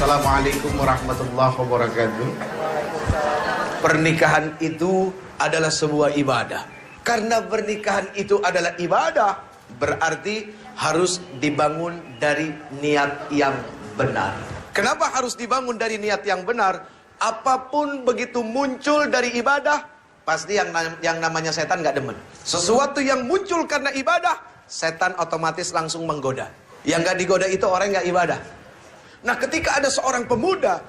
Assalamualaikum warahmatullahi wabarakatuh. Pernikahan itu adalah sebuah ibadah. Karena pernikahan itu adalah ibadah, berarti harus dibangun dari niat yang benar. Kenapa harus dibangun dari niat yang benar? Apapun begitu muncul dari ibadah, pasti yang namanya setan gak demen. Sesuatu yang muncul karena ibadah, setan otomatis langsung menggoda. Yang gak digoda itu orang yang gak ibadah. Nah, ketika ada seorang pemuda,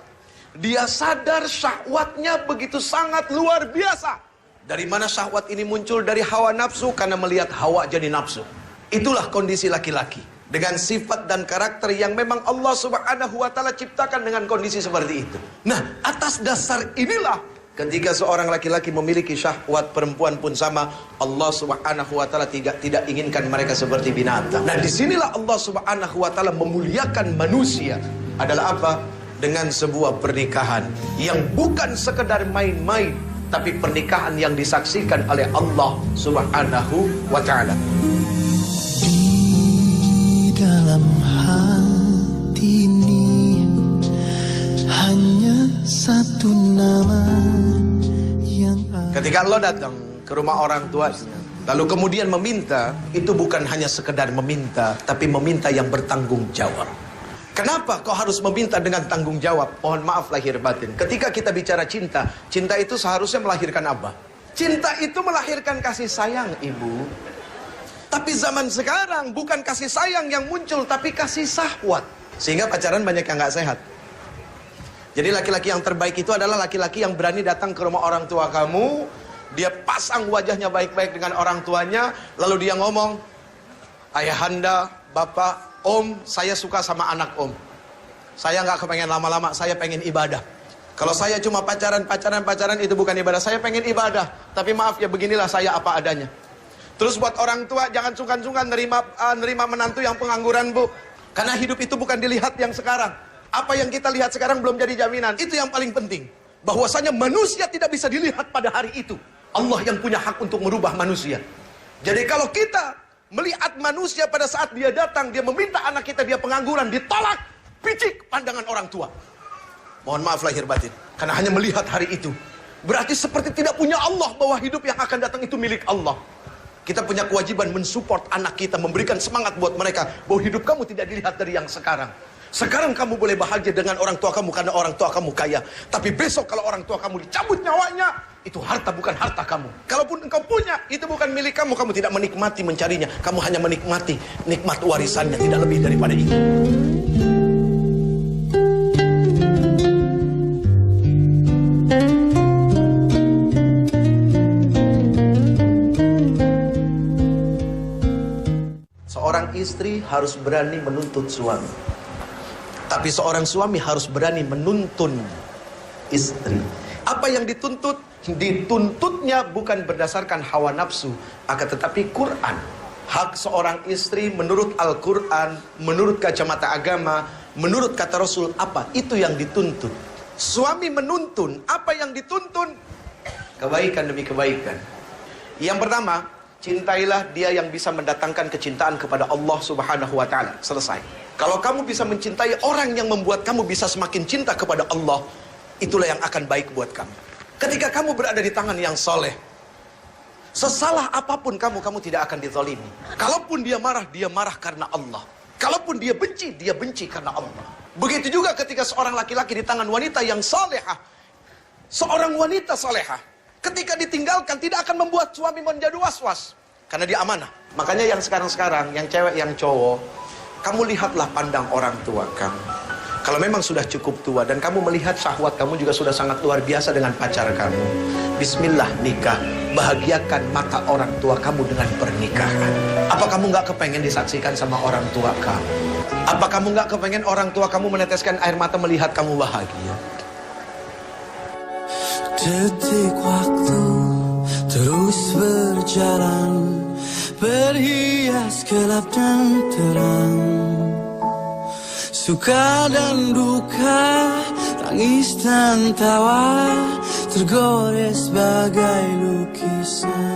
dia sadar syahwatnya begitu sangat luar biasa. Dari mana syahwat ini muncul? Dari hawa nafsu, karena melihat hawa jadi nafsu. Itulah kondisi laki-laki. Dengan sifat dan karakter yang memang Allah Subhanahu wa ta'ala ciptakan dengan kondisi seperti itu. Nah, atas dasar inilah, ketika seorang laki-laki memiliki syahwat, perempuan pun sama. Allah Subhanahu wa ta'ala tidak inginkan mereka seperti binatang. Nah, disinilah Allah Subhanahu wa ta'ala memuliakan manusia. Adalah apa? Dengan sebuah pernikahan yang bukan sekedar main-main, tapi pernikahan yang disaksikan oleh Allah Subhanahu wa ta'ala. Di dalam hati ini hanya satu nama yang ketika Allah datang ke rumah orang tuanya, lalu kemudian meminta, itu bukan hanya sekedar meminta, tapi meminta yang bertanggung jawab. Kenapa kau harus meminta dengan tanggung jawab? Mohon maaf lahir batin. Ketika kita bicara cinta, cinta itu seharusnya melahirkan apa? Cinta itu melahirkan kasih sayang, ibu. Tapi zaman sekarang bukan kasih sayang yang muncul, tapi kasih syahwat. Sehingga pacaran banyak yang gak sehat. Jadi laki-laki yang terbaik itu adalah laki-laki yang berani datang ke rumah orang tua kamu. Dia pasang wajahnya baik-baik dengan orang tuanya. Lalu dia ngomong, ayahanda, bapak, om, saya suka sama anak om. Saya nggak kepengen lama-lama, saya pengen ibadah. Kalau saya cuma pacaran itu bukan ibadah. Saya pengen ibadah, tapi maaf ya, beginilah saya apa adanya. Terus buat orang tua, jangan sungkan-sungkan nerima menantu yang pengangguran, bu. Karena hidup itu bukan dilihat yang sekarang. Apa yang kita lihat sekarang belum jadi jaminan. Itu yang paling penting. Bahwasanya manusia tidak bisa dilihat pada hari itu. Allah yang punya hak untuk merubah manusia. Jadi kalau kita melihat manusia pada saat dia datang, dia meminta anak kita, dia pengangguran, ditolak, picik pandangan orang tua. Mohon maaf lahir batin. Karena hanya melihat hari itu, berarti seperti tidak punya Allah, bahwa hidup yang akan datang itu milik Allah. Kita punya kewajiban mensupport anak kita, memberikan semangat buat mereka, bahwa hidup kamu tidak dilihat dari yang sekarang. Sekarang kamu boleh bahagia dengan orang tua kamu karena orang tua kamu kaya. Tapi besok kalau orang tua kamu dicabut nyawanya, itu harta bukan harta kamu. Kalaupun engkau punya, itu bukan milik kamu. Kamu tidak menikmati mencarinya. Kamu hanya menikmati nikmat warisannya, tidak lebih daripada itu. Seorang istri harus berani menuntut suami. Tapi seorang suami harus berani menuntun istri. Apa yang dituntut? Dituntutnya bukan berdasarkan hawa nafsu, akan tetapi Quran. Hak seorang istri menurut Al-Quran, menurut kacamata agama, menurut kata Rasul, apa? Itu yang dituntut. Suami menuntun, apa yang dituntun? Kebaikan demi kebaikan. Yang pertama, cintailah dia yang bisa mendatangkan kecintaan kepada Allah Subhanahu wa ta'ala. Selesai. Kalau kamu bisa mencintai orang yang membuat kamu bisa semakin cinta kepada Allah, itulah yang akan baik buat kamu. Ketika kamu berada di tangan yang soleh, sesalah apapun kamu tidak akan dizalimi. Kalaupun dia marah karena Allah. Kalaupun dia benci karena Allah. Begitu juga ketika seorang laki-laki di tangan wanita yang salehah. Seorang wanita salehah, ketika ditinggalkan tidak akan membuat suami menjadi was-was. Karena dia amanah. Makanya yang sekarang, yang cewek, yang cowok, kamu lihatlah pandang orang tua kamu. Kalau memang sudah cukup tua dan kamu melihat syahwat kamu juga sudah sangat luar biasa dengan pacar kamu, bismillah nikah. Bahagiakan mata orang tua kamu dengan pernikahan. Apa kamu gak kepengen disaksikan sama orang tua kamu? Apa kamu gak kepengen orang tua kamu meneteskan air mata melihat kamu bahagia? Detik waktu terus berjalan, berhias gelap dan terang, suka dan duka, tangis dan tawa, tergores bagai lukisan.